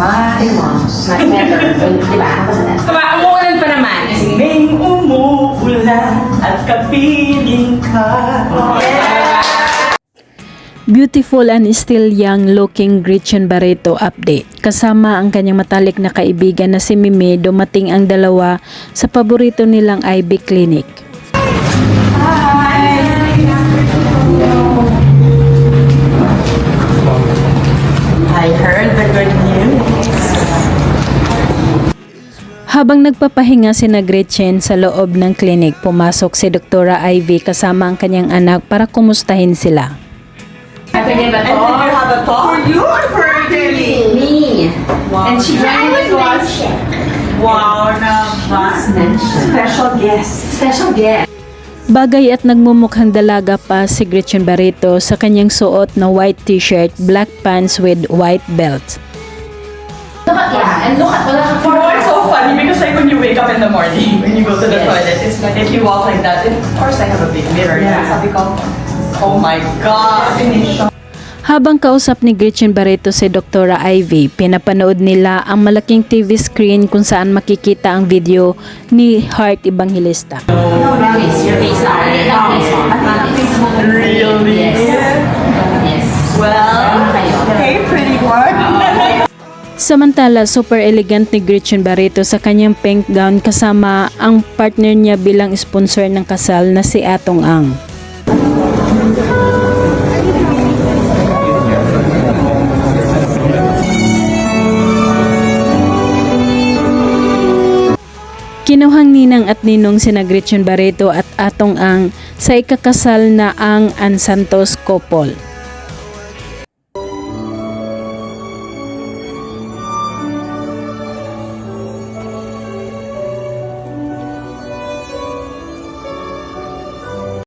Much better. Diba? Umuulan pa naman. Singing umuulan at kapiling ka. Beautiful and still young-looking Gretchen Barreto update. Kasama ang kanyang matalik na kaibigan na si Mimi, dumating ang dalawa sa paborito nilang Ivy Clinic. I heard the good news. Habang nagpapahinga sina Gretchen sa loob ng klinik, pumasok si Dr. Ivy kasama ang kanyang anak para kumustahin sila. And did you have a talk for you or for Kelly? Me. Wow. And she joined with us. Wow naman. Special guest. Special guest. Bagay at nagmumukhang dalaga pa si Gretchen Barreto sa kanyang suot na white t-shirt, black pants with white belt. Look at yeah, and look at You know, it's so funny because like when you wake up in the morning, when you go to the Yes. toilet, it's like if you walk like that, of course I have a big mirror. Yeah. Sabi ko, oh my God. Habang kausap ni Gretchen Barreto si Dr. Ivy, pinapanood nila ang malaking TV screen kung saan makikita ang video ni Heart Evangelista. It's your face now. Really? Yes. Well, hey pretty one. Samantala, super elegant ni Gretchen Barreto sa kanyang pink gown kasama ang partner niya bilang sponsor ng kasal na si Atong Ang. Kinuhang ninang at ninong sina Gretchen Barreto at Atong Ang sa ikakasal na ang An Santos couple.